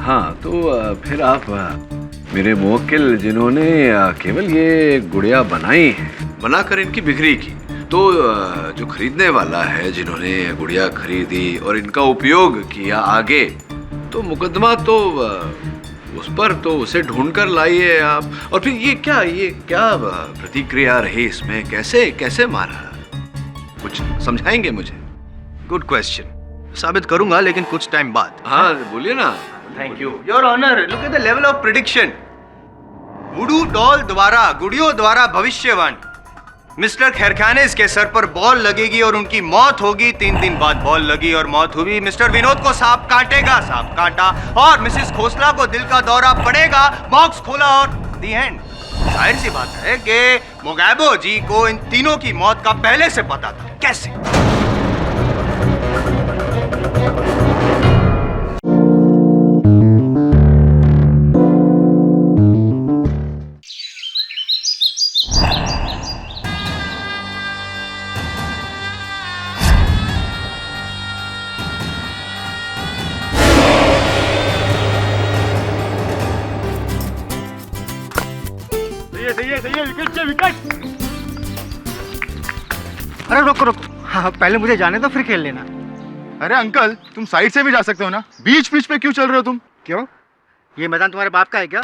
हाँ तो फिर आप मेरे मुवक्किल जिन्होंने केवल ये गुड़िया बनाई है, बनाकर इनकी बिक्री की, तो जो खरीदने वाला है जिन्होंने गुड़िया खरीदी और इनका उपयोग किया आगे, तो मुकदमा तो उस पर, तो उसे ढूंढ कर लाइए आप। और फिर ये क्या प्रतिक्रिया रही इसमें, कैसे कैसे मारा, कुछ समझाएंगे मुझे? Good question. साबित करूंगा लेकिन कुछ टाइम बाद। हाँ बोलिए ना। Thank you your honour. Look at the level of prediction. Voodoo doll द्वारा, गुड़ियों द्वारा भविष्यवाणी। मिस्टर खैरखानिस के सर पर बॉल लगेगी और उनकी मौत होगी। 3 दिन बाद बॉल लगी और मौत हुई। मिस्टर विनोद को सांप काटेगा, सांप काटा। और मिसेस खोसला को दिल का दौरा पड़ेगा, बॉक्स खोला और द एंड। जाहिर सी बात है कि मोगैबो जी को इन तीनों की मौत का पहले से पता था। कैसे? विकेट। अरे रुको, हाँ पहले मुझे जाने दो फिर खेल लेना। अरे अंकल, तुम साइड से भी जा सकते हो ना, बीच पे क्यों चल रहे हो तुम? क्यों? ये मैदान तुम्हारे बाप का है क्या?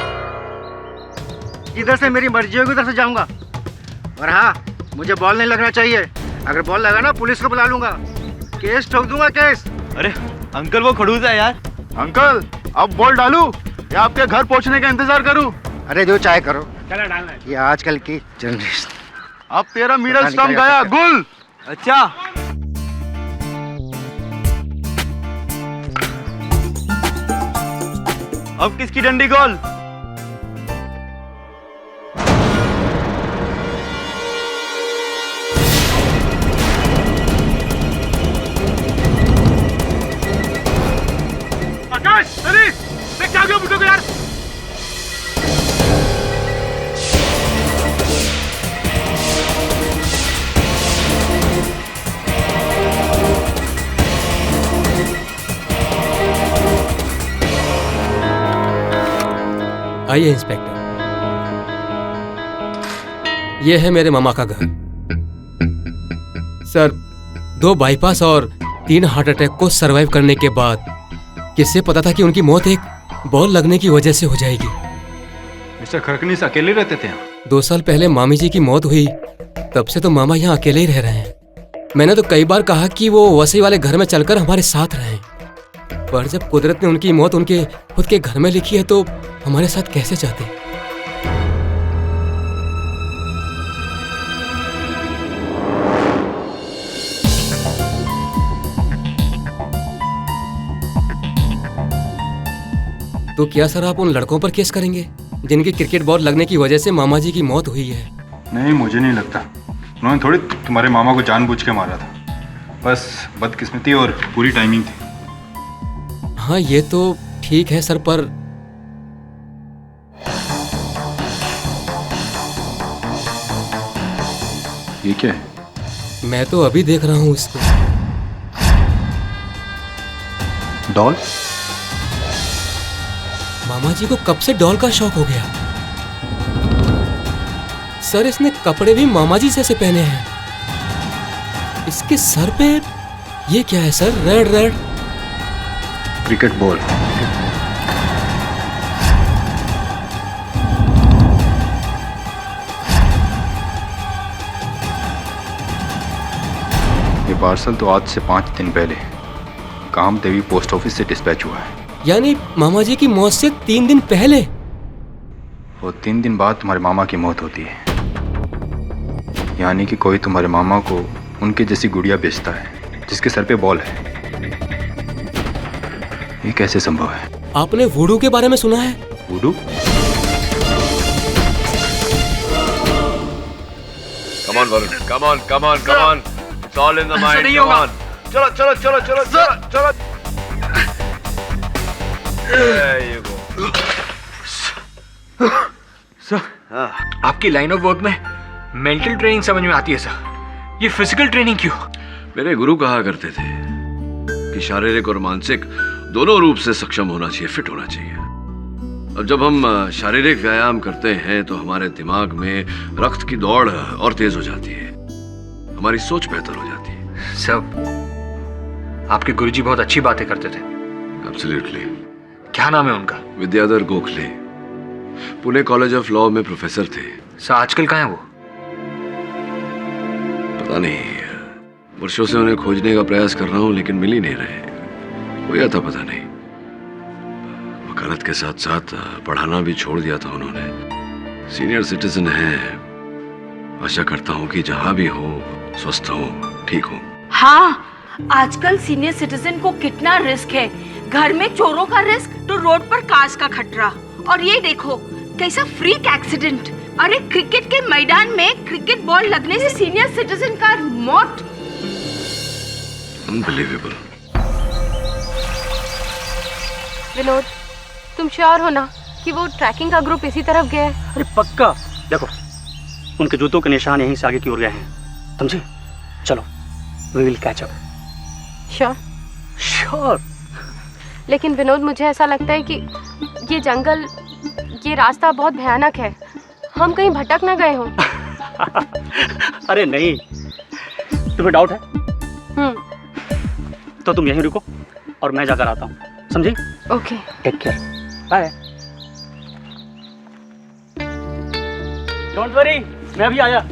इधर से मेरी मर्जी होगी उधर से जाऊंगा। और हाँ, मुझे बॉल नहीं लगना चाहिए। अगर बॉल लगा ना पुलिस को बुला लूंगा, केस ठोक दूंगा, केस। अरे अंकल वो खड़ूस है यार। अंकल अब बॉल डालूं या आपके घर पहुंचने का इंतजार करूं? अरे जो चाहे करो, चला डालना है। ये आजकल की जनरेशन। अब तेरा मिडल स्टंप गया, गुल। अच्छा अब किसकी डंडी गोल? आकाश, अरे मैं क्या गया बुटो को यार। आइए इंस्पेक्टर, ये है मेरे मामा का घर। सर, 2 बाईपास और 3 हार्ट अटैक को सरवाइव करने के बाद किससे पता था कि उनकी मौत एक बॉल लगने की वजह से हो जाएगी। मिस्टर खरकनीस अकेले रहते थे यहाँ? 2 साल पहले मामी जी की मौत हुई, तब से तो मामा यहाँ अकेले ही रह रहे हैं। मैंने तो कई बार कहा कि वो वसई वाले घर में चलकर हमारे साथ रहें, पर जब कुदरत ने उनकी मौत उनके खुद के घर में लिखी है तो हमारे साथ कैसे चाहते? तो क्या सर आप उन लड़कों पर केस करेंगे जिनकी क्रिकेट बॉल लगने की वजह से मामा जी की मौत हुई है? नहीं, मुझे नहीं लगता। उन्होंने थोड़ी तुम्हारे मामा को जानबूझ के मारा था, बस बदकिस्मती और पूरी टाइमिंग थी। हाँ ये तो ठीक है सर, पर ये क्या है? मैं तो अभी देख रहा हूँ इसको। डॉल? मामा जी को कब से डॉल का शौक हो गया? सर इसने कपड़े भी मामा जी जैसे पहने हैं। इसके सर पे ये क्या है sir? Red red cricket ball. ये पार्सल तो आज से 5 दिन पहले काम देवी पोस्ट ऑफिस से डिस्पैच हुआ है। यानी मामा जी की मौत से 3 दिन पहले? और 3 दिन बाद तुम्हारे मामा की मौत होती है। यानी कि कोई तुम्हारे मामा को उनके जैसी गुड़िया बेचता है जिसके सर पे बॉल है। ये कैसे संभव है? आपने वुडू के बारे में सुना है? वुडू? Come on, Varun. Come on, come on, come on. It's all in the mind. Come on. चलो चलो चलो चलो चलो चलो। There you go. सर, आपकी लाइन ऑफ वर्क में मेंटल ट्रेनिंग समझ में आती है सर, ये फिजिकल ट्रेनिंग क्यों? मेरे गुरु कहा करते थे कि शारीरिक और मानसिक दोनों रूप से सक्षम होना चाहिए, फिट होना चाहिए। अब जब हम शारीरिक व्यायाम करते हैं तो हमारे दिमाग में रक्त की दौड़ और तेज हो जाती है, हमारी सोच बेहतर हो जाती है। सब आपके गुरुजी बहुत अच्छी बातें करते थे। एब्सोल्युटली। क्या नाम है उनका? Vidyadhar Gokhale, Pune college of law में प्रोफेसर थे। सर आजकल कहाँ है वो? पता नहीं, वर्षों से उन्हें खोजने का प्रयास कर रहा हूं लेकिन मिल ही नहीं रहे। कोई था पता नहीं। वकालत के साथ साथ पढ़ाना भी छोड़ दिया था उन्होंने। सीनियर सिटीजन है, आशा करता हूं कि जहां भी हो स्वस्थ हो, ठीक हो। हाँ, आजकल सीनियर सिटीजन को कितना रिस्क है। घर में चोरों का रिस्क तो रोड पर कार्स का खतरा। और ये देखो कैसा फ्रीक एक्सीडेंट। अरे क्रिकेट के मैदान में क्रिकेट बॉल लगने से सीनियर सिटीजन का मौत। अनबिलीवेबल। विनोद, तुम श्योर हो ना कि वो ट्रैकिंग का ग्रुप इसी तरफ गया है? अरे पक्का। देखो उनके जूतों के निशान यहीं से आगे की ओर गए हैं, समझी? चलो, we will catch up. Sure? Sure. लेकिन विनोद, मुझे ऐसा लगता है कि ये जंगल, ये रास्ता बहुत भयानक है। हम कहीं भटक ना गए हों। अरे नहीं, तुम्हें डाउट है? तो तुम यहीं रुको और मैं जाकर आता हूँ, समझी? Okay. Take care, bye. Don't worry, मैं अभी आया।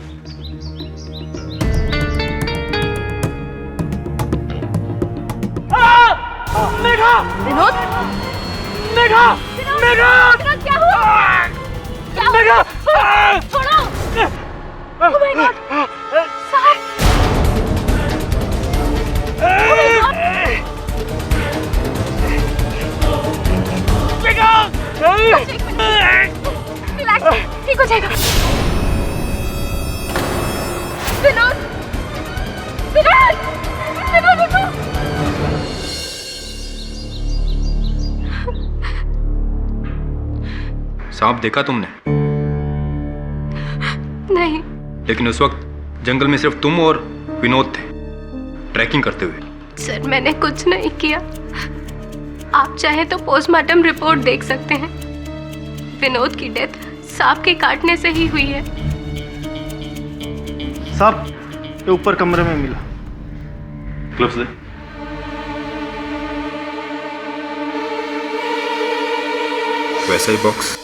मेघा! विनोद! मेघा! मेघा! विनोद, क्या हुआ? क्या हुआ? मेघा! छोड़ो! Oh my God! साहब! Oh my God! Megha! Relax, ठीक हो जाएगा। विनोद! विनोद! विनोद, रुको! सांप देखा तुमने? नहीं। लेकिन उस वक्त जंगल में सिर्फ तुम और विनोद थे, ट्रैकिंग करते हुए। सर, मैंने कुछ नहीं किया। आप चाहे तो पोस्टमार्टम रिपोर्ट देख सकते हैं। विनोद की डेथ सांप के काटने से ही हुई है। साहब, ये ऊपर कमरे में मिला। ग्लव्स दे। वैसा ही बॉक्स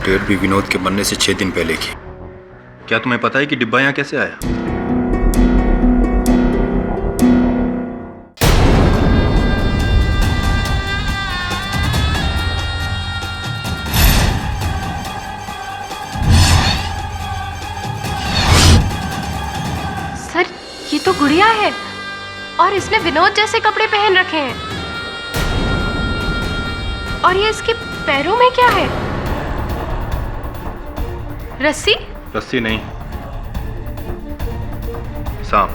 डेट भी विनोद के मरने से 6 दिन पहले की। क्या तुम्हें पता है कि डिब्बा यहाँ कैसे आया? सर, ये तो गुड़िया है और इसने विनोद जैसे कपड़े पहन रखे हैं। और ये इसके पैरों में क्या है? रस्सी? रस्सी नहीं, सांप।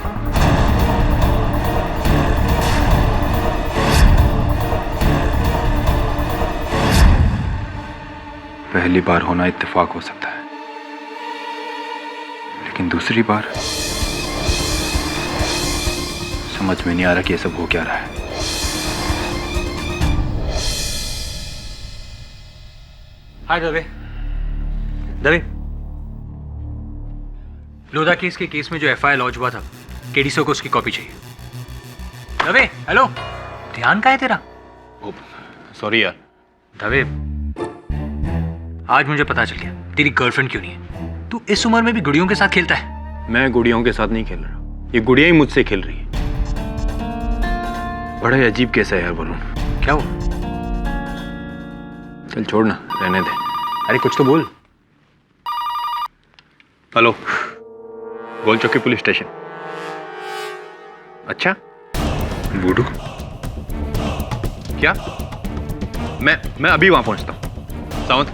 पहली बार होना इत्तेफाक हो सकता है, लेकिन दूसरी बार समझ में नहीं आ रहा कि ये सब हो क्या रहा है। हाय दवे। दवे, लोधा केस के केस में जो एफआईआर लॉन्च हुआ था, केडीसो को उसकी कॉपी चाहिए। दवे, हेलो, ध्यान का है तेरा? सॉरी यार। दवे, आज मुझे पता चल गया तेरी गर्लफ्रेंड क्यों नहीं है। तू इस उम्र में भी गुड़ियों के साथ खेलता है। मैं गुड़ियों के साथ नहीं खेल रहा, ये गुड़िया ही मुझसे खेल रही है। बड़ा ही अजीब केस है यार वरुण। क्या हुआ? चल छोड़ ना, रहने दे। अरे कुछ तो बोल। Hello, Golchowki police station. अच्छा, बूढ़ू क्या? मैं अभी वहां पहुंचता हूँ। सावंत,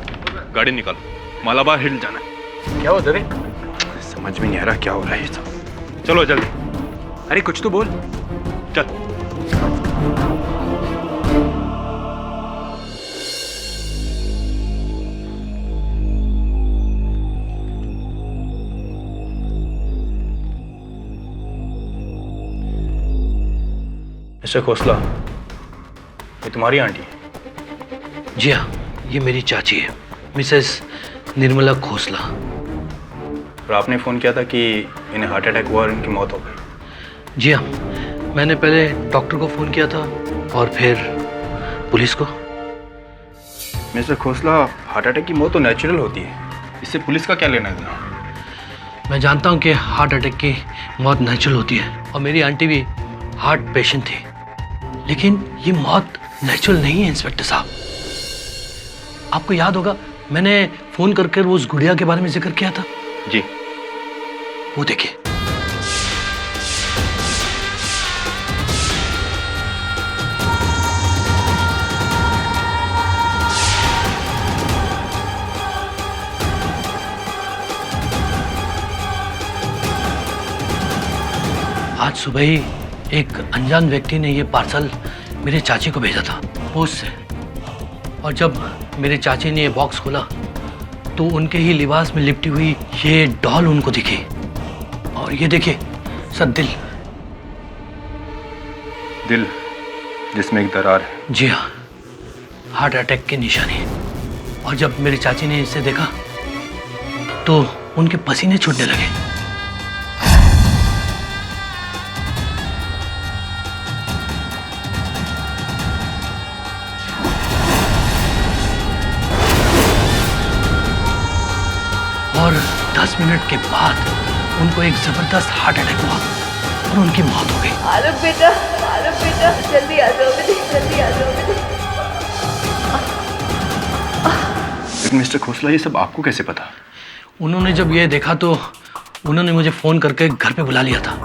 गाड़ी निकालो, मालाबार हिल जाना है। क्या हुआ दवे? समझ में नहीं आ रहा क्या हो रहा है ये सब। चलो जल्दी। अरे कुछ तो बोल। चल। मिस्टर खोसला, ये तुम्हारी आंटी है? जी हाँ, ये मेरी चाची है, मिसेस निर्मला खोसला। और आपने फ़ोन किया था कि इन्हें हार्ट अटैक हुआ और इनकी मौत हो गई। जी हाँ, मैंने पहले डॉक्टर को फ़ोन किया था और फिर पुलिस को। मिस्टर खोसला, हार्ट अटैक की मौत तो नेचुरल होती है, इससे पुलिस का क्या लेना देना? मैं जानता हूँ कि हार्ट अटैक की मौत नेचुरल होती है और मेरी आंटी भी हार्ट पेशेंट थी, लेकिन ये मौत नेचुरल नहीं है इंस्पेक्टर साहब। आपको याद होगा मैंने फ़ोन करके उस गुड़िया के बारे में जिक्र किया था। जी। वो देखिए। आज सुबह ही एक अनजान व्यक्ति ने ये पार्सल मेरे चाची को भेजा था पोस्ट से, और जब मेरे चाची ने ये बॉक्स खोला तो उनके ही लिबास में लिपटी हुई ये डॉल उनको दिखी। और ये देखिए सर, दिल जिसमें एक दरार है। जी हाँ, हार्ट अटैक की निशानी। और जब मेरी चाची ने इसे देखा तो उनके पसीने छूटने लगे। और 10 मिनट के बाद उनको एक जबरदस्त हार्ट अटैक हुआ और उनकी मौत हो गई। आलोक बेटा, जल्दी आ जाओ बेटे, जल्दी आ जाओ बेटे। लेकिन मिस्टर खोसला, ये सब आपको कैसे पता? उन्होंने जब ये देखा तो उन्होंने मुझे फ़ोन करके घर पे बुला लिया था,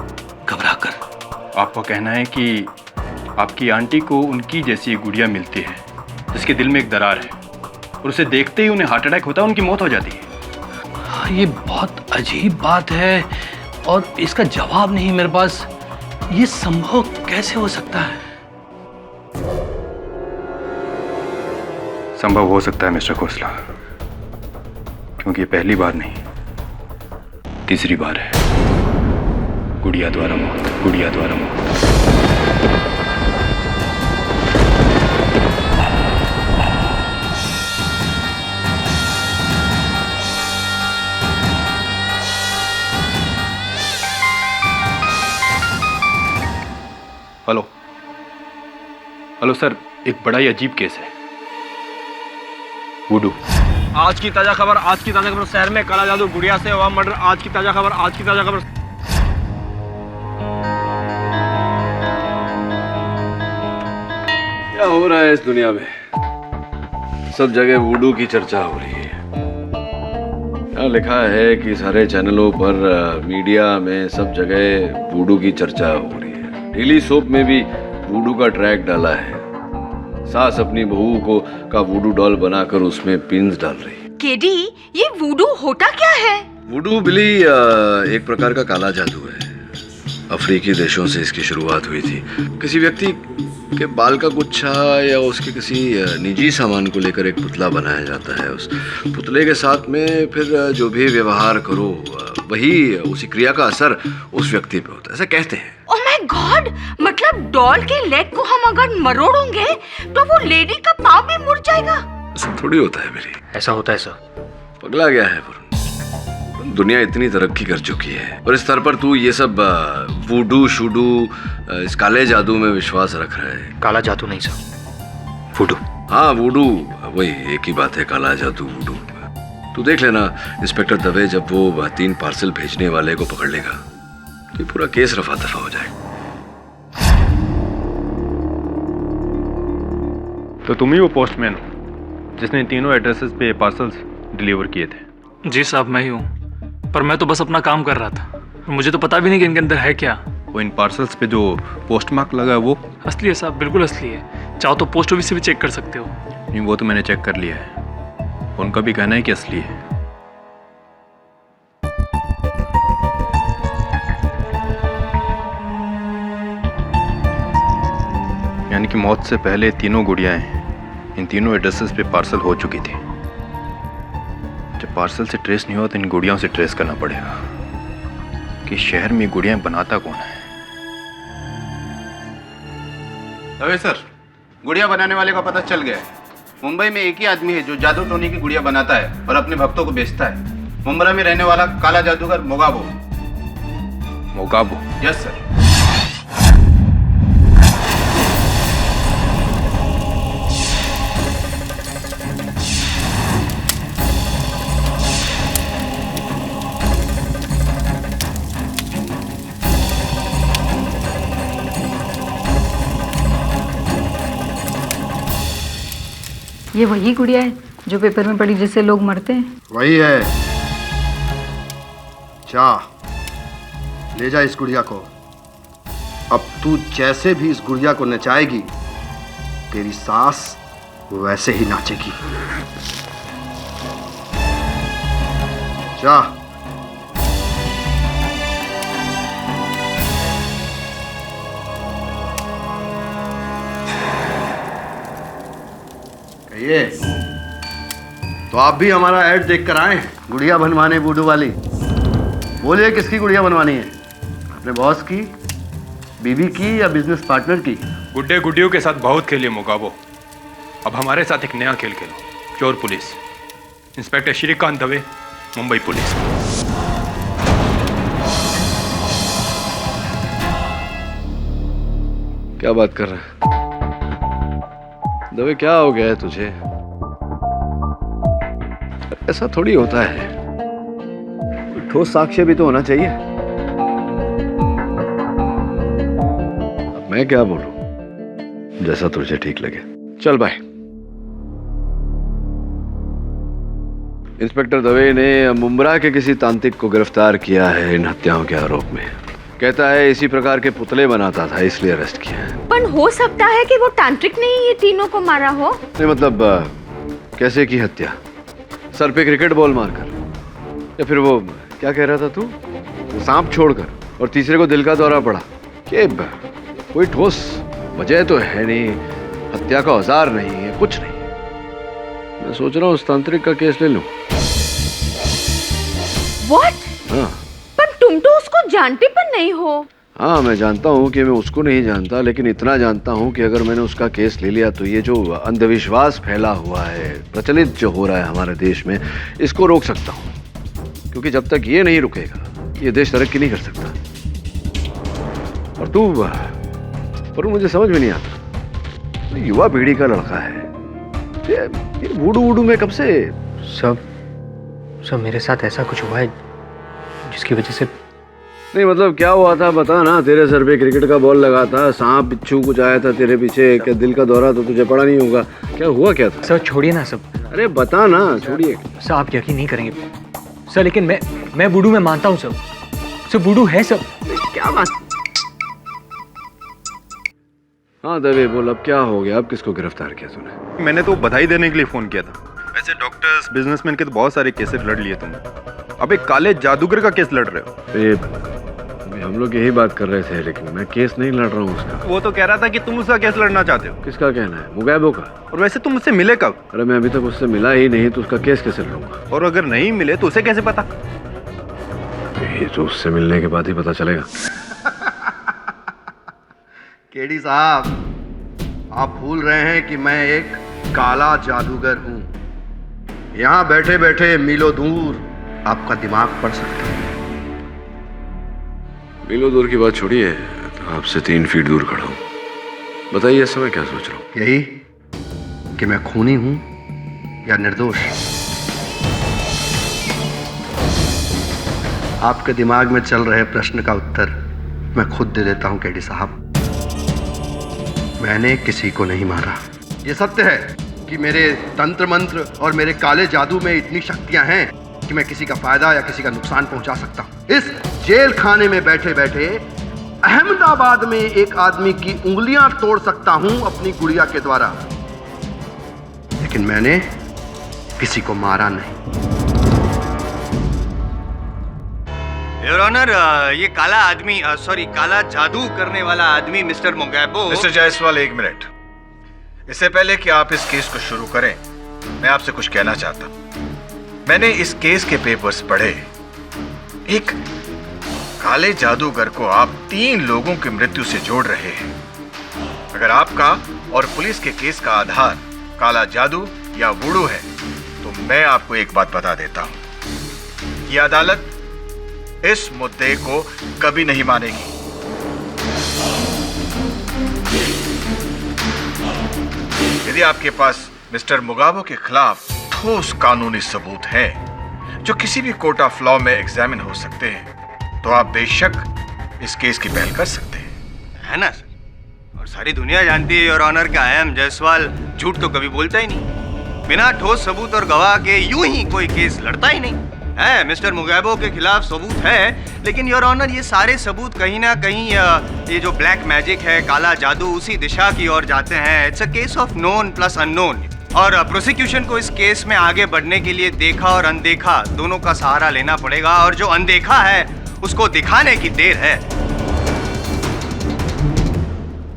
घबरा कर। आपका कहना है कि आपकी आंटी को उनकी जैसी गुड़िया मिलती है जिसके दिल में एक दरार है, और उसे देखते ही उन्हें हार्ट अटैक होता है, उनकी मौत हो जाती है। ये बहुत अजीब बात है और इसका जवाब नहीं मेरे पास। ये संभव कैसे हो सकता है? संभव हो सकता है मिस्टर खोसला, क्योंकि ये पहली बार नहीं, तीसरी बार है। गुड़िया द्वारा मौत, गुड़िया द्वारा मौत। हेलो हेलो सर, एक बड़ा ही अजीब केस है। वुडू। आज की ताजा खबर, शहर में काला जादू, गुड़िया से हुआ मर्डर। आज की ताजा खबर। क्या हो रहा है इस दुनिया में? सब जगह वुडू की चर्चा हो रही है। यहाँ लिखा है कि सारे चैनलों पर, मीडिया में, सब जगह वुडू की चर्चा हो रही है। डेली सोप में भी वुडू का ट्रैक डाला है। सास अपनी बहू का वुडू डॉल बनाकर उसमें पिन्स डाल रही है। केडी, ये वुडू होता क्या है? वुडू बिली एक प्रकार का काला जादू है। अफ्रीकी देशों से इसकी शुरुआत हुई थी। किसी व्यक्ति के बाल का गुच्छा या उसके किसी निजी सामान को लेकर एक पुतला बनाया जाता है। उस पुतले के साथ में फिर जो भी व्यवहार करो, वही उसी क्रिया का असर उस व्यक्ति पे होता है, ऐसा कहते हैं। ओह माय गॉड, मतलब डॉल के लेग को हम अगर मरोड़ेंगे तो वो लेडी का पाँव भी मुड़ जाएगा? ऐसा थोड़ी होता है मेरी। ऐसा होता है सर। पगला गया है वरुण। दुनिया इतनी तरक्की कर चुकी है और इस स्तर पर तू ये सब वुडू शूडू, इस काले जादू में विश्वास रख रहा है। काला जादू नहीं सर, वुडू। हाँ वुडू, वही एक ही बात है, काला जादू वुडू। तू देख लेना इंस्पेक्टर दवे जब वो 3 पार्सल भेजने वाले को पकड़ लेगा, ये पूरा केस रफा दफा हो जाएगा। तो तुम ही वो पोस्टमैन हो जिसने तीनों एड्रेसेस पे पार्सल्स डिलीवर किए थे? जी साहब, मैं ही हूँ, पर मैं तो बस अपना काम कर रहा था। मुझे तो पता भी नहीं कि इनके अंदर है क्या। वो इन पार्सल्स पे जो पोस्ट मार्क लगा है वो असली है साहब, बिल्कुल असली है। चाहो तो पोस्ट ऑफिस से भी चेक कर सकते हो। नहीं, वो तो मैंने चेक कर लिया है। उनका भी कहना है कि असली है। यानी कि मौत से पहले तीनों गुड़ियाएं इन तीनों एड्रेसेस पे पार्सल हो चुकी थी। जब पार्सल से ट्रेस नहीं हुआ तो इन गुड़ियाओं से ट्रेस करना पड़ेगा कि शहर में गुड़ियाएं बनाता कौन है। दवे सर, गुड़िया बनाने वाले का पता चल गया है। मुंबई में एक ही आदमी है जो जादू टोनी की गुड़िया बनाता है और अपने भक्तों को बेचता है। मुंबरा में रहने वाला काला जादूगर मोगाबो। मोगाबो? Yes sir. ये वही गुड़िया है जो पेपर में पड़ी जिससे लोग मरते हैं? वही है। जा ले जा इस गुड़िया को। अब तू जैसे भी इस गुड़िया को नचाएगी तेरी सास वैसे ही नाचेगी। जा। कहिए, तो आप भी हमारा ऐड देख कर आए गुड़िया बनवाने बूडू वाली। बोलिए किसकी गुड़िया बनवानी है? अपने बॉस की, बीवी की या बिजनेस पार्टनर की? गुड्डे गुड्डियों के साथ बहुत खेलिए मोगाबो, अब हमारे साथ एक नया खेल खेलो, चोर police. Inspector Shrikant Dave, Mumbai police. क्या बात कर रहा है दवे? क्या हो गया है तुझे? ऐसा थोड़ी होता है, ठोस साक्ष्य भी तो होना चाहिए। अब मैं क्या बोलूं? जैसा तुझे ठीक लगे। चल बाय। इंस्पेक्टर दवे ने मुंब्रा के किसी तांत्रिक को गिरफ्तार किया है इन हत्याओं के आरोप में। कहता है इसी प्रकार के पुतले बनाता था, इसलिए अरेस्ट किया है। पर हो सकता है कि वो तांत्रिक ने ही ये तीनों को मारा हो। नहीं मतलब कैसे की हत्या? सर पे क्रिकेट बॉल मारकर, या फिर वो क्या कह रहा था तू, सांप छोड़कर, और तीसरे को दिल का दौरा पड़ा। कि कोई ठोस वजह तो है नहीं, हत्या का औजार नहीं है, कुछ नहीं। मैं सोच रहा हूँ उस तांत्रिक का केस ले लूं। What? हाँ। पर तुम तो उसको जानते पर नहीं हो। हाँ मैं जानता हूँ कि मैं उसको नहीं जानता, लेकिन इतना जानता हूँ कि अगर मैंने उसका केस ले लिया तो ये जो अंधविश्वास फैला हुआ है, प्रचलित जो हो रहा है हमारे देश में, इसको रोक सकता हूँ। क्योंकि जब तक ये नहीं रुकेगा ये देश तरक्की नहीं कर सकता। और पर मुझे समझ में नहीं आता, तो युवा पीढ़ी का लड़का है, ये वुडू में कब से? सब मेरे साथ ऐसा कुछ हुआ है जिसकी वजह से। नहीं मतलब क्या हुआ था बता ना। तेरे सर पे क्रिकेट का बॉल लगा था, सांप बिच्छू कुछ आया था तेरे पीछे, क्या दिल का दौरा तो तुझे पड़ा नहीं होगा? क्या हुआ क्या था? सर छोड़िए ना सब। अरे बता ना। छोड़िए सर, आप यकीन नहीं करेंगे सर, लेकिन मैं वुडू में मानता हूँ सर। सर वुडू है सब। क्या बात? हाँ दवे बोल, अब क्या हो गया? अब किसको गिरफ्तार किया तूने? मैंने तो बधाई देने के लिए फोन किया था। वैसे डॉक्टर्स, बिजनेसमैन के तो बहुत सारे केसेस लड़ लिए तुमने, अब एक काले जादूगर का केस लड़ रहे हो। हम लोग यही बात कर रहे थे, लेकिन मैं केस नहीं लड़ रहा हूँ उसका। वो तो कह रहा था कि तुम उसका केस लड़ना चाहते हो। किसका कहना है? मुगाबो का। और वैसे तुम उससे मिले कब? अरे मैं अभी तक उससे मिला ही नहीं, तो उसका केस कैसे लड़ूंगा? और अगर नहीं मिले तो उसे कैसे पता? ये तो उससे मिलने के बाद ही पता चलेगा। केडी साहब, आप भूल रहे हैं कि मैं एक काला जादूगर हूं। यहां बैठे बैठे मीलों दूर आपका दिमाग पढ़ सकता हूं। मीलों दूर की बात छोड़िए, तो आपसे 3 फीट दूर खड़ा हूं। बताइए इस समय क्या सोच रहा हूं? यही कि मैं खूनी हूं या निर्दोष। आपके दिमाग में चल रहे प्रश्न का उत्तर मैं खुद दे देता हूं केडी साहब। मैंने किसी को नहीं मारा। ये सत्य है कि मेरे तंत्र मंत्र और मेरे काले जादू में इतनी शक्तियां हैं कि मैं किसी का फायदा या किसी का नुकसान पहुंचा सकता हूं। इस जेल खाने में बैठे बैठे अहमदाबाद में एक आदमी की उंगलियां तोड़ सकता हूं अपनी गुड़िया के द्वारा, लेकिन मैंने किसी को मारा नहीं। योर ऑनर, ये काला आदमी, काला जादू करने वाला आदमी मिस्टर मोगाबो। Mister Jaiswal, 1 minute. इससे पहले कि आप इस केस को शुरू करें, मैं आपसे कुछ कहना चाहता हूं। मैंने इस केस के पेपर्स पढ़े। एक काले जादूगर को आप 3 लोगों की मृत्यु से जोड़ रहे हैं। अगर आपका और पुलिस के केस का आधार काला जादू या वुडू है तो मैं आपको एक बात बता देता हूं कि अदालत इस मुद्दे को कभी नहीं मानेगी। यदि आपके पास मिस्टर मुगाबो के खिलाफ ठोस कानूनी सबूत हैं जो किसी भी कोर्ट ऑफ लॉ में एग्जामिन हो सकते हैं तो आप बेशक इस केस की पहल कर सकते हैं, है ना सर? और सारी दुनिया जानती है योर ऑनर का आई.एम. जायसवाल झूठ तो कभी बोलता ही नहीं। बिना ठोस सबूत और गवाह के यूं ही कोई केस लड़ता ही नहीं है। मिस्टर मुगाबो के खिलाफ सबूत है, लेकिन योर ऑनर ये सारे सबूत कहीं ना कहीं ये जो ब्लैक मैजिक है, काला जादू, उसी दिशा की ओर जाते हैं। It's a case of known plus unknown, और प्रोसिक्यूशन को इस केस में आगे बढ़ने के लिए देखा और अनदेखा दोनों का सहारा लेना पड़ेगा, और जो अनदेखा है उसको दिखाने की देर है।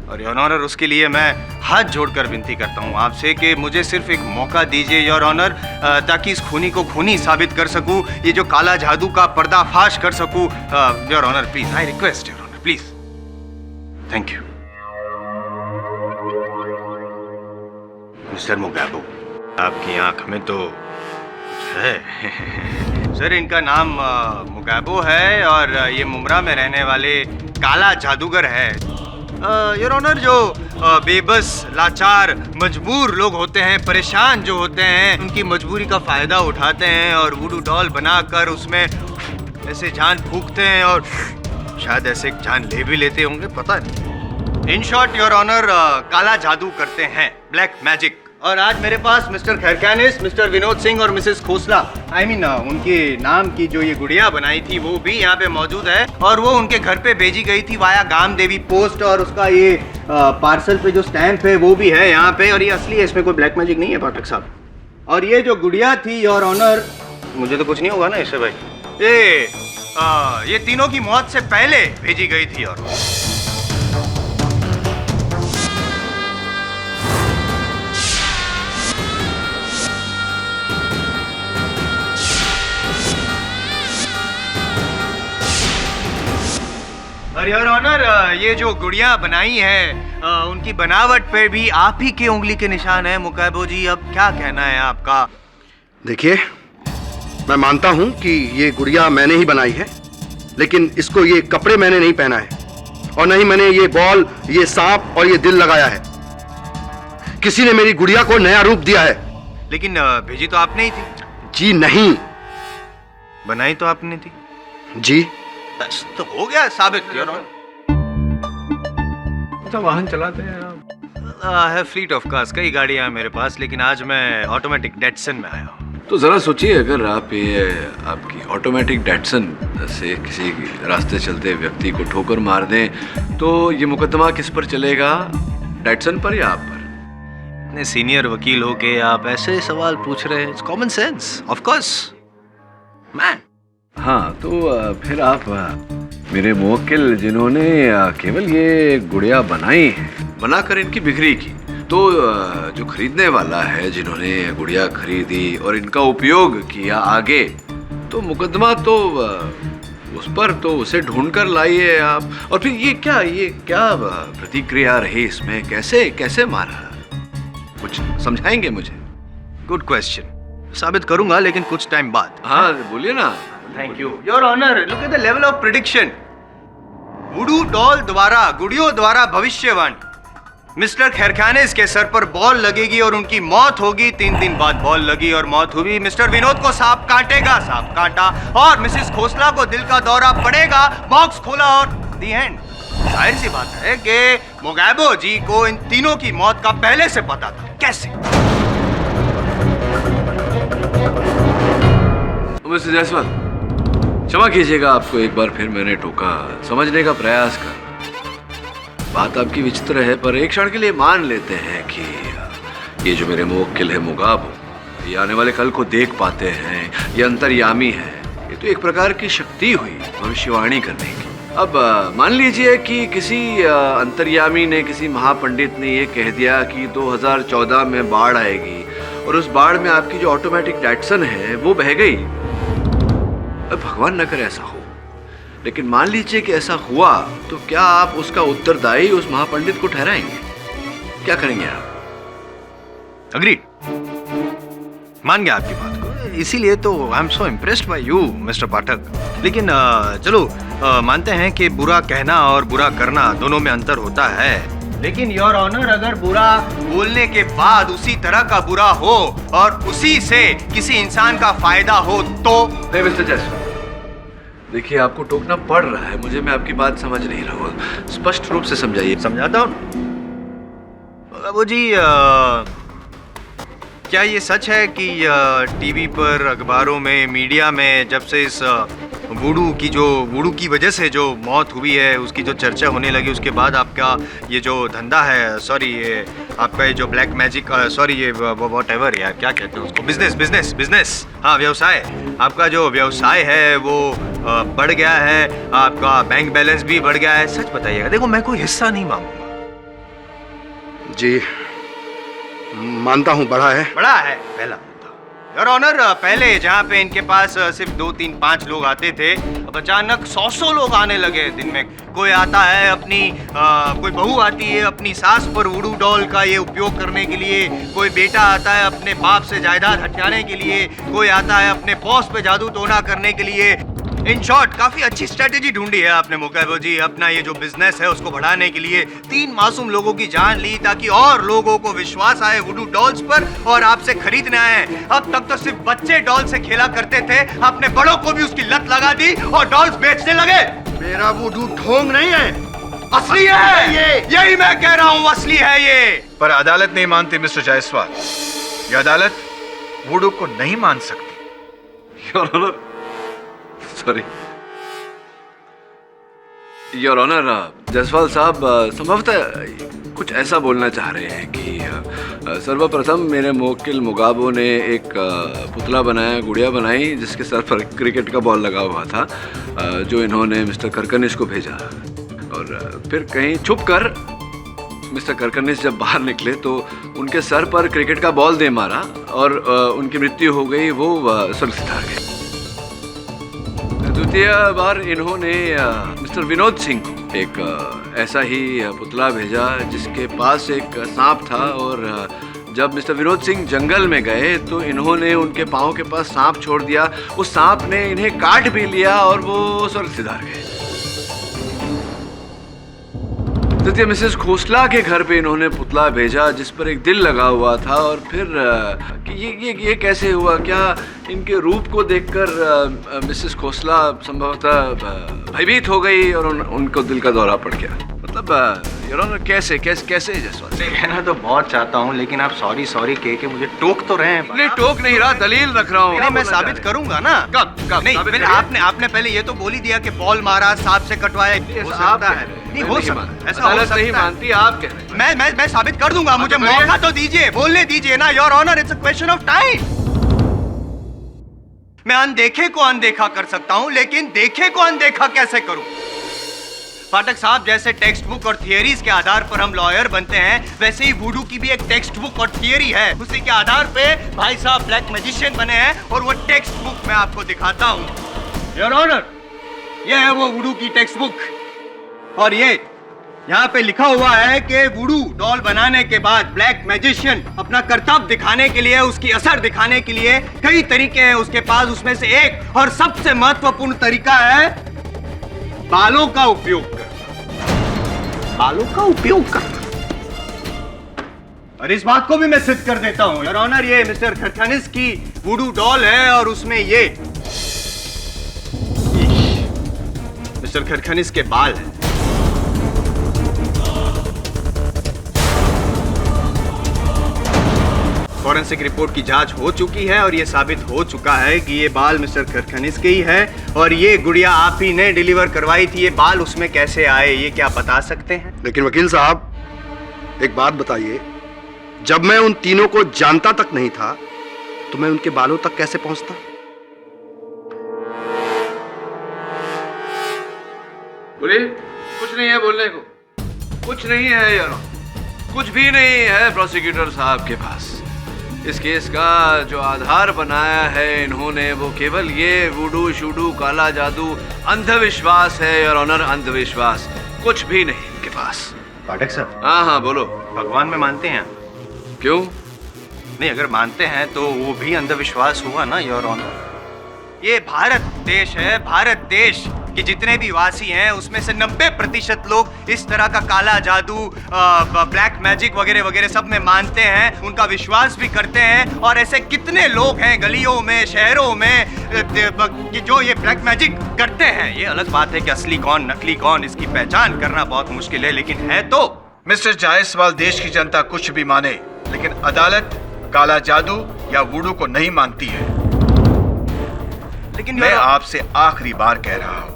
और योर ऑनर, उसके लिए मैं हाथ जोड़कर विनती करता हूँ आपसे कि मुझे सिर्फ एक मौका दीजिए योर ऑनर, ताकि इस खूनी को खूनी साबित कर सकूं, ये जो काला जादू का पर्दाफाश कर सकूं। Your honour please, I request your honour please. Thank you. Mister मुगाबो, आपकी आंख में तो है। सर, इनका नाम मुगाबो है और ये मुमरा में रहने वाले काला जादूगर है। योर ऑनर, जो बेबस, लाचार, मजबूर लोग होते हैं, परेशान जो होते हैं, उनकी मजबूरी का फायदा उठाते हैं और वुडू डॉल बनाकर उसमें ऐसे जान फूंकते हैं और शायद ऐसे जान ले भी लेते होंगे, पता नहीं। इन शॉर्ट योर ऑनर, काला जादू करते हैं, ब्लैक मैजिक। और आज मेरे पास मिस्टर खैरखानिस, मिस्टर विनोद सिंह और मिसेस खोसला, उनके नाम की जो ये गुड़िया बनाई थी वो भी यहाँ पे मौजूद है, और वो उनके घर पे भेजी गई थी वाया गाम देवी पोस्ट, और उसका ये पार्सल पे जो स्टैंप है वो भी है यहाँ पे, और ये असली है, इसमें कोई ब्लैक मैजिक नहीं है पाठक साहब। और ये जो गुड़िया थी योर ऑनर, मुझे तो कुछ नहीं होगा ना इससे भाई, ये तीनों की मौत से पहले भेजी गई थी। और योर ऑनर, ये जो गुड़िया बनाई है उनकी बनावट पे भी आप ही के उंगली के निशान है। मुगाबो जी, अब क्या कहना है आपका? देखिए, मैं मानता हूं कि ये गुड़िया मैंने ही बनाई है, लेकिन इसको ये कपड़े मैंने नहीं पहना है, और नहीं मैंने ये बॉल, ये सांप और ये दिल लगाया है। किसी ने मेरी गुड़िया को नया रूप दिया है। लेकिन भेजी तो आपने ही थी। जी नहीं। बनाई तो आपने थी। जी। बस तो हो गया साबित। अच्छा, वाहन चलाते हैं आप? है फ्लीट ऑफ कार्स, कई गाड़ियां हैं मेरे पास, लेकिन आज मैं ऑटोमेटिक डेटसन में आया हूँ। तो जरा सोचिए, अगर आप ये आपकी ऑटोमेटिक डेटसन से किसी रास्ते चलते व्यक्ति को ठोकर मार दें तो ये मुकदमा किस पर चलेगा, डेटसन पर या आप पर? इतने सीनियर वकील हो के आप ऐसे सवाल पूछ रहे हैं, it's common sense, of course man. हाँ, तो फिर आप मेरे मुवक्किल जिन्होंने केवल ये गुड़िया बनाई है, बनाकर इनकी बिक्री की, तो जो खरीदने वाला है जिन्होंने गुड़िया खरीदी और इनका उपयोग किया आगे, तो मुकदमा तो उस पर, तो उसे ढूंढ कर लाइए आप। और फिर ये क्या प्रतिक्रिया रही इसमें, कैसे मारा, कुछ समझाएंगे मुझे? गुड क्वेश्चन, साबित करूंगा लेकिन कुछ टाइम बाद। हाँ, बोलिए ना। Thank you your honour. Look at the level of prediction. Voodoo doll द्वारा, गुड़ियों द्वारा भविष्यवाणी। मिस्टर खैरखानिस के सर पर बॉल लगेगी और उनकी मौत होगी। 3 दिन बाद बॉल लगी और मौत हुई। मिस्टर विनोद को सांप काटेगा, सांप काटा, और मिसेस खोसला को दिल का दौरा पड़ेगा, बॉक्स खोला और दी एंड। जाहिर सी बात है कि मुगाबो जी को इन तीनों की मौत का पहले से पता था। कैसे? मिस्टर जायसवाल, क्षमा कीजिएगा, आपको एक बार फिर मैंने टोका, समझने का प्रयास कर। बात आपकी विचित्र है, पर एक क्षण के लिए मान लेते हैं कि ये जो मेरे मुवक्किल है मुगाबो, ये आने वाले कल को देख पाते हैं, ये अंतर्यामी है। ये तो एक प्रकार की शक्ति हुई भविष्यवाणी करने की। अब मान लीजिए कि किसी अंतर्यामी ने, किसी महापंडित ने ये कह दिया कि 2014 में बाढ़ आएगी, और उस बाढ़ में आपकी जो ऑटोमेटिक डेटसन है वो बह गई। अब भगवान न करे ऐसा हो, लेकिन मान लीजिए कि ऐसा हुआ, तो क्या आप उसका उत्तरदायी उस महापंडित को ठहराएंगे? क्या करेंगे आप? अग्रीड, मान गया आपकी बात को, इसीलिए तो I am so impressed by you mister Pathak. लेकिन चलो मानते हैं कि बुरा कहना और बुरा करना दोनों में अंतर होता है, लेकिन योर ऑनर अगर बुरा बोलने के बाद उसी तरह का बुरा हो और उसी से किसी इंसान का फायदा हो तो? नहीं मिस्टर जायसवाल, देखिए आपको टोकना पड़ रहा है मुझे, मैं आपकी बात समझ नहीं रहा हूँ, स्पष्ट रूप से समझाइए। समझाता हूँ बाबू जी, क्या ये सच है कि टीवी पर, अखबारों में, मीडिया में जब से इस वुडू की वजह से जो मौत हुई है उसकी जो चर्चा होने लगी, उसके बाद आपका ये जो धंधा है, सॉरी ये आपका ये जो ब्लैक मैजिक, सॉरी ये वॉट एवर यार क्या कहते हैं उसको, बिजनेस, हाँ व्यवसाय, आपका जो व्यवसाय है वो बढ़ गया है, आपका बैंक बैलेंस भी बढ़ गया है, सच बताइएगा। देखो मैं कोई हिस्सा नहीं मांगूंगा। जी मानता हूँ बढ़ा है पहला योर ऑनर। पहले जहाँ पे इनके पास सिर्फ 2, 3, 5 लोग आते थे, अब अचानक 100 लोग आने लगे दिन में। कोई आता है अपनी कोई बहू आती है अपनी सास पर वुडू डॉल का ये उपयोग करने के लिए, कोई बेटा आता है अपने बाप से जायदाद हथियाने के लिए, कोई आता है अपने बॉस पे जादू टोना करने के लिए। इन शॉर्ट काफी अच्छी स्ट्रेटेजी ढूंढी है आपने मुकेबो जी, अपना ये जो बिजनेस है उसको बढ़ाने के लिए। 3 मासूम लोगों की जान ली ताकि और लोगों को विश्वास आए वुडू डॉल्स पर और आपसे खरीदने आए। अब तक तो सिर्फ बच्चे डॉल से खेला करते थे, अपने बड़ों को भी उसकी लत लगा दी और डॉल्स बेचने लगे। मेरा वुडू ढोंग नहीं है, असली है ये, यही मैं कह रहा हूँ, असली है ये। पर अदालत नहीं मानती मिस्टर जायसवाल, ये अदालत वुडू को नहीं मान सकती। सॉरी योर ऑनर, जायसवाल साहब संभवतः कुछ ऐसा बोलना चाह रहे हैं कि सर्वप्रथम मेरे मुवक्किल मुगाबो ने एक पुतला बनाया, गुड़िया बनाई जिसके सर पर क्रिकेट का बॉल लगा हुआ था, जो इन्होंने मिस्टर करकनिस को भेजा। और फिर कहीं छुप कर मिस्टर करकनिस जब बाहर निकले तो उनके सर पर क्रिकेट का बॉल दे मारा और उनकी मृत्यु हो गई, वो स्वर्ग सिधार गए। द्वितीय बार इन्होंने मिस्टर विनोद सिंह को एक ऐसा ही पुतला भेजा जिसके पास एक सांप था, और जब मिस्टर विनोद सिंह जंगल में गए तो इन्होंने उनके पाँव के पास सांप छोड़ दिया, उस सांप ने इन्हें काट भी लिया और वो स्वर्ग सिधार गए। तृतीय मिसेस खोसला के घर पे इन्होंने पुतला भेजा जिस पर एक दिल लगा हुआ था, और फिर कि ये कैसे हुआ, क्या इनके रूप को देखकर मिसेस खोसला संभवतः भयभीत हो गई और उनको दिल का दौरा पड़ गया। मतलब योर ऑनर कैसे जायसवाल? कहना तो बहुत चाहता हूँ लेकिन आप सॉरी कह के मुझे टोक तो रहे हैं। नहीं टोक नहीं रहा, दलील रख रहा हूँ। नहीं मैं साबित करूंगा ना। कब नहीं पहले आपने पहले ये तो बोल ही दिया कि बॉल मारा, सांप से कटवाया। हो सकता है, नहीं हो सकता, ऐसा हो सकता नहीं मानती, आप कह रहे हैं। मैं साबित कर दूंगा, मुझे मौका तो दीजिए, बोलने दीजिए ना your honour, it's a question of time. मैं अनदेखे को अनदेखा कर सकता हूं लेकिन देखे को अनदेखा कैसे करूं? पाठक साहब, जैसे टेक्स्ट बुक और थियरीज के आधार पर हम लॉयर बनते हैं, वैसे ही वुडू की भी एक टेक्स्ट बुक और थियरी है। उसी के आधार पे भाई साहब ब्लैक मैजिशियन बने हैं और वो टेक्स्ट बुक मैं आपको दिखाता हूं। योर ऑनर, ये है वो वुडू की टेक्स्ट बुक, और ये यहाँ पे लिखा हुआ है कि वुडू डॉल बनाने के बाद ब्लैक मैजिशियन अपना कर्तव्य दिखाने के लिए, उसकी असर दिखाने के लिए कई तरीके हैं उसके पास। उसमें से एक और सबसे महत्वपूर्ण तरीका है बालों का उपयोग करना। बालों का उपयोग करना, और इस बात को भी मैं सिद्ध कर देता हूं योर ऑनर। ये मिस्टर खरखानिस की वुडू डॉल है और उसमें ये मिस्टर खरखानिस के बाल हैं। फॉरेंसिक रिपोर्ट की जांच हो चुकी है और ये साबित हो चुका है कि ये बाल मिस्टर खरखानिस के ही है, और ये गुड़िया आप ही ने डिलीवर करवाई थी। ये बाल उसमें कैसे आए, ये क्या बता सकते हैं? लेकिन वकील साहब एक बात बताइए, जब मैं उन तीनों को जानता तक नहीं था तो मैं उनके बालों तक कैसे पहुंचता? बोलिए। कुछ नहीं है बोलने को, कुछ नहीं है यार, कुछ भी नहीं है प्रोसिक्यूटर साहब के पास। इस केस का जो आधार बनाया है इन्होंने, वो केवल ये वुडू शूडू काला जादू अंधविश्वास है योर ऑनर, अंधविश्वास, कुछ भी नहीं इनके पास। पाठक साहब। हाँ हाँ बोलो। भगवान में मानते हैं? क्यों? नहीं, अगर मानते हैं तो वो भी अंधविश्वास हुआ ना, योर ऑनर। ये भारत देश है, भारत देश के जितने भी वासी हैं उसमें से 90% लोग इस तरह का काला जादू, ब्लैक मैजिक वगैरह वगैरह सब में मानते हैं, उनका विश्वास भी करते हैं। और ऐसे कितने लोग हैं गलियों में, शहरों में कि जो ये ब्लैक मैजिक करते हैं। ये अलग बात है कि असली कौन नकली कौन, इसकी पहचान करना बहुत मुश्किल है, लेकिन है तो। मिस्टर जायसवाल, देश की जनता कुछ भी माने, लेकिन अदालत काला जादू या वुडू को नहीं मानती है। लेकिन मैं आपसे आखिरी बार कह रहा हूं,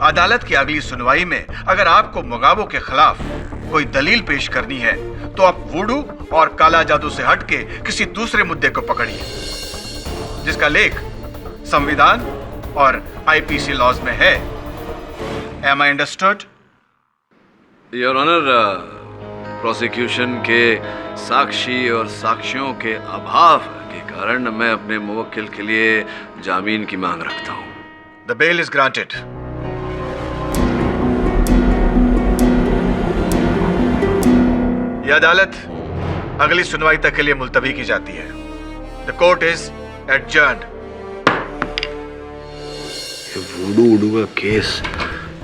अदालत की अगली सुनवाई में अगर आपको मुगाबो के खिलाफ कोई दलील पेश करनी है तो आप वुडू और काला जादू से हटके किसी दूसरे मुद्दे को पकड़िए जिसका लेख संविधान और आईपीसी लॉज में है। Am I understood? Your honour, prosecution के साक्षी और साक्ष्यों के अभाव के कारण मैं अपने मुवक्किल के लिए जामीन की मांग रखता हूं। The bail is granted. यह अदालत अगली सुनवाई तक के लिए मुलतवी की जाती है। The court is adjourned. ये वुडू का केस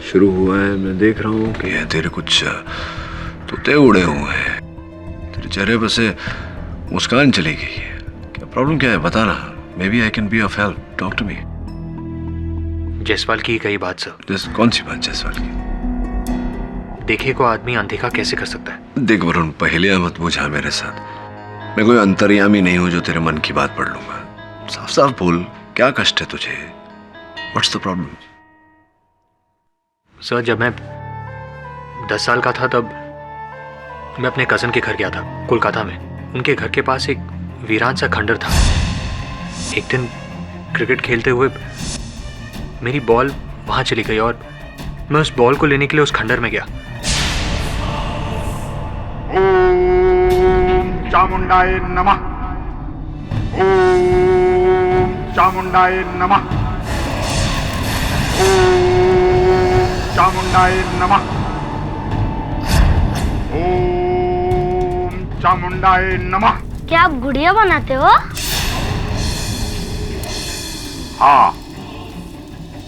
शुरू हुआ है, मैं देख रहा हूँ कि तेरे कुछ तोते उड़े हुए हैं, तेरे चेहरे पर से मुस्कान चली गई है। क्या प्रॉब्लम क्या है, बता ना। May be I can be of help, talk to me. Jaiswal की कई बात सर। कौन सी बात जायसवाल की? देखे को आदमी अनदेखा कैसे कर सकता है? देख वरुण, पहेलियां मत बुझा मेरे साथ। मैं कोई अंतर्यामी नहीं हूं जो तेरे मन की बात पढ़ लूंगा। साफ साफ बोल, क्या कष्ट है तुझे? What's the problem? सर, जब मैं 10 साल का था तब मैं अपने कजन के घर गया था कोलकाता में। उनके घर के पास एक वीरान सा खंडर था। एक दिन क्रिकेट खेलते हुए मेरी बॉल वहां चली गई और मैं उस बॉल को लेने के लिए उस खंडर में गया। ओम चामुंडाय नमः। ओम चामुंडाय नमः। ओम चामुंडाय नमः। ओम चामुंडाय नमः। क्या आप गुड़िया बनाते हो? हाँ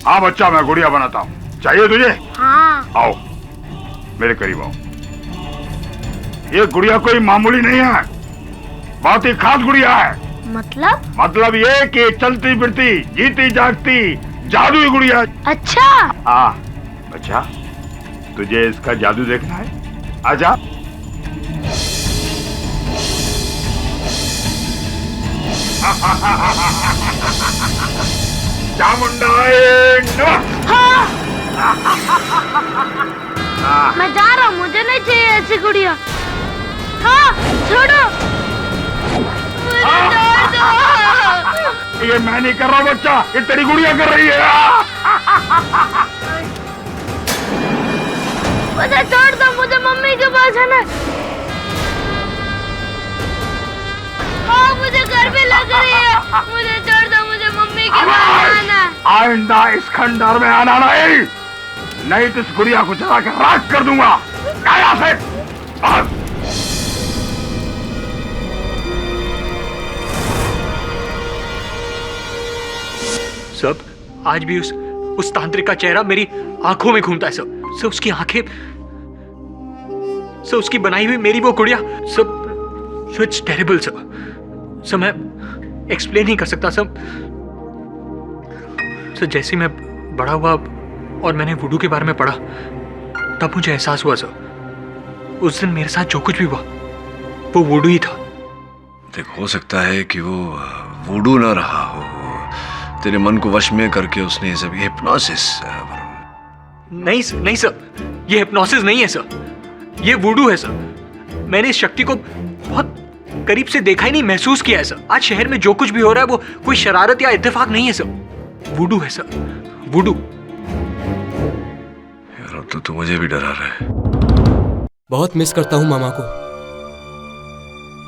हाँ बच्चा, मैं गुड़िया बनाता हूँ। चाहिए तुझे? हाँ। आओ मेरे करीब आओ। ये गुड़िया कोई मामूली नहीं है, बहुत ही खास गुड़िया है। मतलब ये कि चलती फिरती जीती जागती जादुई गुड़िया। अच्छा। हाँ बच्चा, तुझे इसका जादू देखना है? आजा। चामुंडाय नमः। मैं जा रहा हूँ, मुझे नहीं चाहिए ऐसी गुड़िया। हाँ छोड़ो, मुझे छोड़ दो। ये मैं नहीं कर रहा बच्चा, ये तेरी गुड़िया कर रही है। मुझे छोड़ दो, मुझे मम्मी के पास जाना है। हाँ मुझे गर्मी लग रही है, मुझे छोड़ दो, मुझे मम्मी के पास जाना है। आइंदा इस खंडर में आना नहीं तो इस गुड़िया को जला कर राख कर दूंगा। काया से सब आज भी उस तांत्रिक का चेहरा मेरी आंखों में घूमता है। सब उसकी आंखें, सब उसकी बनाई हुई मेरी वो गुड़िया, सब इट्स टेरिबल। सब मैं एक्सप्लेन नहीं कर सकता। सब जैसे मैं बड़ा हुआ और मैंने वुडू के बारे में पढ़ा तब मुझे एहसास हुआ सर, उस दिन मेरे साथ जो कुछ भी हुआ वो वुडू ही था। देख, हो सकता है कि वो वुडू ना रहा हो, तेरे मन को वश में करके उसने सब हिप्नोसिस। नहीं सर, ये हिप्नोसिस नहीं है सर, ये वुडू है सर। मैंने इस शक्ति को बहुत करीब से देखा ही नहीं, महसूस किया है सर। आज शहर में जो कुछ भी हो रहा है वो कोई शरारत या इत्तेफाक नहीं है सर, वुडू है सर, वुडू। यार अब तो मुझे भी डरा रहा है। बहुत मिस करता हूँ मामा को।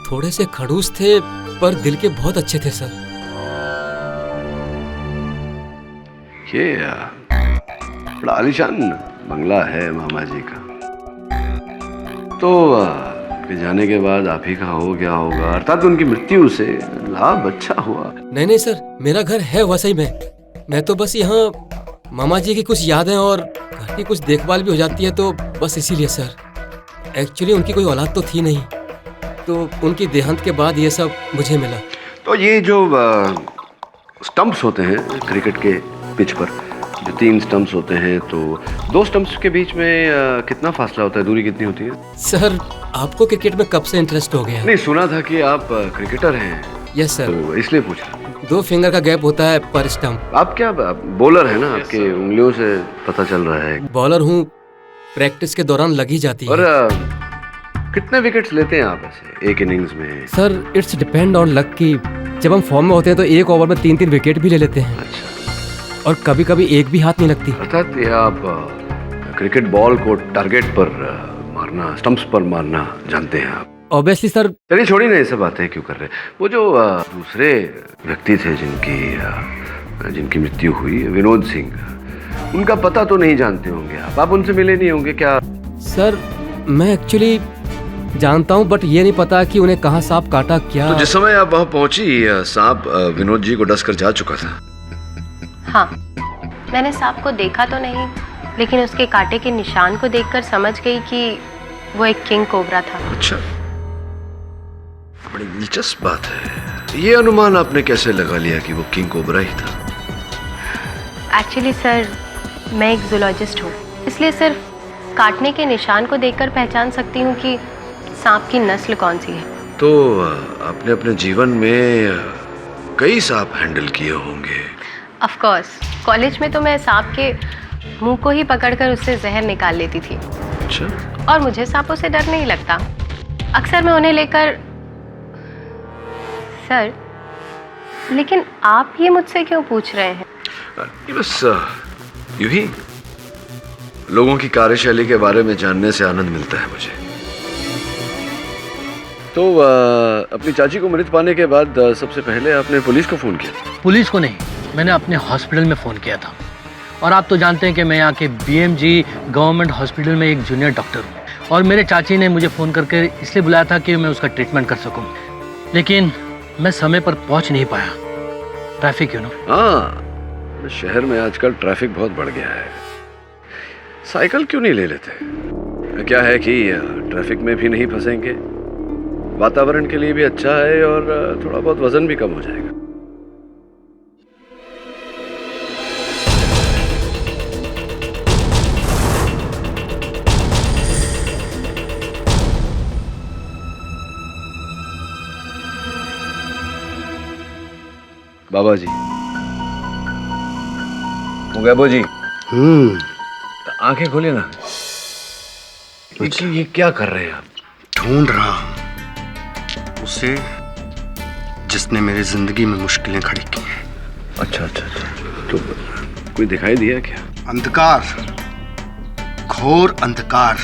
थोड़े से खड़ूस थे पर दिल के बहुत अच्छे थे सर। ये बड़ा आलीशान बंगला है मामा जी का। तो आपके जाने के बाद आप ही का हो गया होगा, अर्थात उनकी मृत्यु से लाभ अच्छा हुआ। नहीं नहीं सर, मेरा घर है वसई में। मैं तो बस यहाँ मामा जी की कुछ यादें और घर की कुछ देखभाल भी हो जाती है, तो बस इसीलिए सर। एक्चुअली उनकी कोई औलाद तो थी नहीं, तो उनकी देहांत के बाद ये सब मुझे मिला। तो ये जो स्टंप्स होते हैं क्रिकेट के पिच पर, जो 3 स्टंप्स होते हैं, तो 2 स्टंप्स के बीच में कितना फासला होता है, दूरी कितनी होती है? सर आपको क्रिकेट में कब से इंटरेस्ट हो गया? नहीं, सुना था कि आप क्रिकेटर हैं। Yes sir. तो इसलिए पूछ रहा हूँ। 2 फिंगर का गैप होता है पर स्टंप। आप क्या बॉलर है ना? आपके उंगलियों से पता चल रहा है। बॉलर हूँ, प्रैक्टिस के दौरान लगी जाती है। और कितने विकेट्स लेते हैं आप ऐसे एक इनिंग्स में? Sir it's depend on luck की जब हम फॉर्म में होते हैं तो एक ओवर में 3-3 विकेट भी ले लेते हैं। अच्छा। और कभी कभी एक भी हाथ नहीं लगती। अर्थात ये आप क्रिकेट बॉल को टारगेट पर मारना, स्टंप्स पर मारना जानते हैं आप? Obviously sir. चलिए छोड़िए ना, ये सब बातें क्यों कर रहे हैं। वो जो दूसरे व्यक्ति थे जिनकी मृत्यु हुई, विनोद सिंह, उनका पता तो नहीं जानते होंगे आप उनसे मिले नहीं होंगे क्या? सर मैं एक्चुअली जानता हूँ, बट ये नहीं पता कि उन्हें कहाँ सांप काटा क्या। तो जिस समय आप वहाँ पहुंची, सांप विनोद जी को डस कर जा चुका था? हाँ, मैंने सांप को देखा तो नहीं, लेकिन उसके कांटे के निशान को देखकर समझ गई कि वो एक किंग कोबरा था। अच्छा, बड़ी दिलचस्प बात है। ये अनुमान आपने कैसे लगा लिया कि वो किंग कोबरा ही था? एक्चुअली सर, मैं एक जूलॉजिस्ट हूँ, इसलिए सिर्फ काटने के निशान को देखकर पहचान सकती हूँ कि सांप की नस्ल कौन सी है। तो आपने अपने जीवन में कई सांप हैंडल किए होंगे? ऑफ कोर्स, कॉलेज में तो मैं सांप के मुंह को ही पकड़कर उससे जहर निकाल लेती थी। अच्छा। और मुझे सांपों से डर नहीं लगता। अक्सर मैं उन्हें लेकर। सर, लेकिन आप ये मुझसे क्यों पूछ रहे हैं? ये बस यूं ही लोगों की कार्यशैली के बारे में जानने से आनंद मिलता है मुझे। तो अपनी चाची को मृत पाने के बाद सबसे पहले आपने पुलिस को फोन किया? पुलिस को नहीं, मैंने अपने हॉस्पिटल में फ़ोन किया था। और आप तो जानते हैं कि मैं यहाँ के BMG गवर्नमेंट हॉस्पिटल में एक जूनियर डॉक्टर हूँ, और मेरे चाची ने मुझे फ़ोन करके इसलिए बुलाया था कि मैं उसका ट्रीटमेंट कर सकूँ, लेकिन मैं समय पर पहुँच नहीं पाया। Traffic you know. हाँ, शहर में आजकल ट्रैफिक बहुत बढ़ गया है। साइकिल क्यों नहीं ले लेते? क्या है कि ट्रैफिक में भी नहीं फंसेंगे, वातावरण के लिए भी अच्छा है, और थोड़ा बहुत वजन भी कम हो जाएगा। बाबा जी, मुगाबो जी, आंखें खोलिए ना। ये क्या कर रहे हैं आप? ढूंढ रहा हूं उसे जिसने मेरी जिंदगी में मुश्किलें खड़ी की हैं। अच्छा अच्छा अच्छा, तो कोई दिखाई दिया क्या? अंधकार, घोर अंधकार।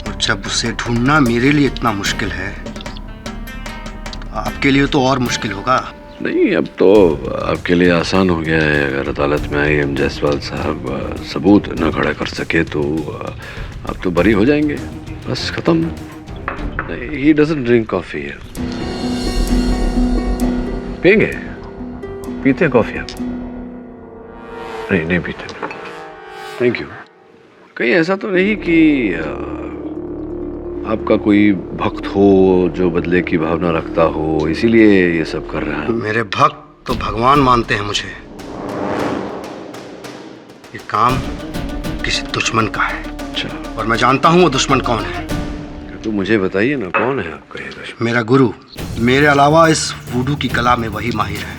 और जब उसे ढूंढना मेरे लिए इतना मुश्किल है, तो आपके लिए तो और मुश्किल होगा। नहीं, अब तो आपके लिए आसान हो गया है। अगर अदालत में IM जायसवाल साहब सबूत न खड़ा कर सके तो आप तो बरी हो जाएंगे, बस खत्म। He doesn't drink coffee here. पिएंगे? पीते हैं कॉफी आप? नहीं नहीं पीते। Thank you. कहीं ऐसा तो नहीं कि आपका कोई भक्त हो जो बदले की भावना रखता हो, इसीलिए ये सब कर रहा है? मेरे भक्त तो भगवान मानते हैं मुझे। ये काम किसी दुश्मन का है। अच्छा। और मैं जानता हूँ वो दुश्मन कौन है। तो मुझे बताइए ना, कौन है आपका ये दुश्मन? मेरा गुरु। मेरे अलावा इस वुडू की कला में वही माहिर है।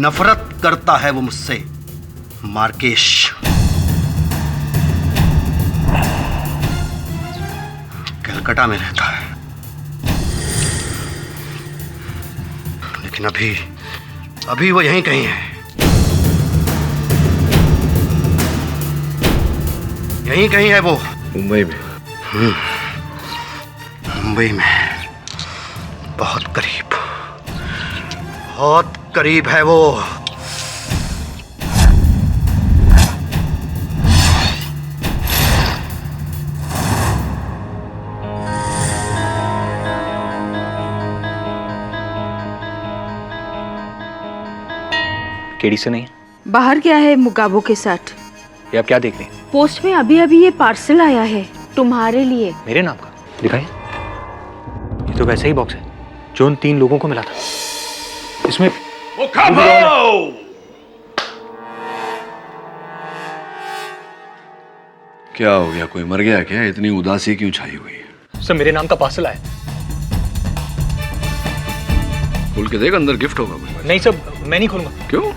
नफरत करता है वो मुझसे, मार्केश। कलकत्ता में रहता है, लेकिन अभी वो यहीं कहीं है। यहीं कहीं है वो। मुंबई में? मुंबई में बहुत करीब, बहुत करीब है वो। केडी से नहीं है? बाहर गया है मुगाबो के साथ। ये आप क्या देख रही हैं? पोस्ट में अभी अभी ये पार्सल आया है तुम्हारे लिए। मेरे नाम का? दिखाइए। ये तो वैसा ही बॉक्स है जो उन 3 लोगों को मिला था। इसमें क्या हो गया? कोई मर गया क्या? इतनी उदासी क्यों छाई हुई है? सर मेरे नाम का पार्सल आया। खोल के देख, अंदर गिफ्ट होगा कुछ। नहीं सर, मैं नहीं खोलूंगा। क्यों?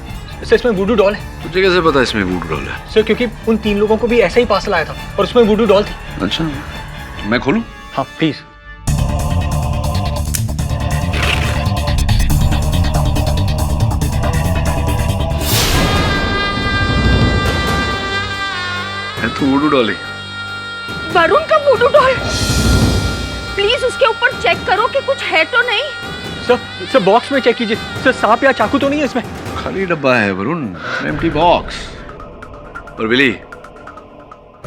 सर इसमें वुडू डॉल है। तुझे कैसे पता इसमें वुडू डॉल है? सर क्योंकि उन 3 लोगों को भी ऐसा ही पार्सल आया था और उसमें वुडू डॉल थी। अच्छा, मैं खोलूं? हाँ प्लीज। है तो वुडू डॉल ही। वरुण का वुडू डॉल। प्लीज उसके ऊपर चेक करो कि कुछ है तो नहीं। सर बॉक्स में चेक कीजिए। सर सांप या चाकू तो नहीं है इसमें? खाली डब्बा है वरुण, एम्प्टी बॉक्स। और बिली,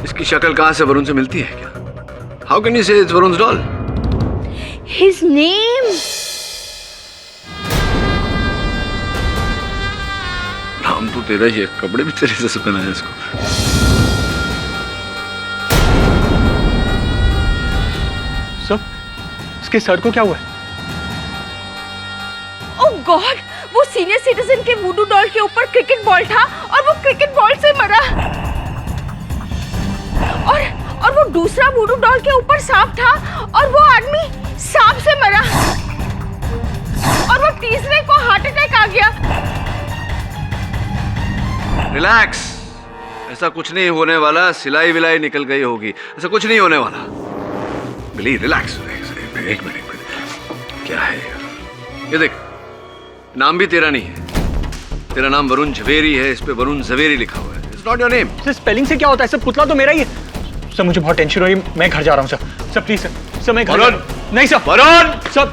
इसकी शक्ल कहां से वरुण से मिलती है क्या? हाउ कैन यू से इट्स वरुण's डॉल? His name। नाम तो तेरा ही है, कपड़े भी तेरे जैसे पहना है इसको। सर इसके सर को क्या हुआ है? ओह गॉड, वो सीनियर सिटीजन के वुडू डॉल के ऊपर क्रिकेट बॉल था और वो क्रिकेट बॉल से मरा। और वो दूसरा वुडू डॉल के ऊपर सांप था और वो आदमी सांप से मरा। और वो तीसरे को हार्ट अटैक आ गया। रिलैक्स, ऐसा कुछ नहीं होने वाला। सिलाई विलाई निकल गई होगी, ऐसा कुछ नहीं होने वाला। बिली रिलैक्स। एक मिनट। क्या है ये? देख, नाम भी तेरा नहीं है। तेरा नाम वरुण झवेरी है, इस पे वरुण झवेरी लिखा हुआ है। It's not your name. Sir spelling से क्या होता है? सर पुतला तो मेरा ही है। सर मुझे बहुत टेंशन हो रही है, मैं घर जा रहा हूँ सर। सर प्लीज सर मैं घर। नहीं सर। वरुण! सर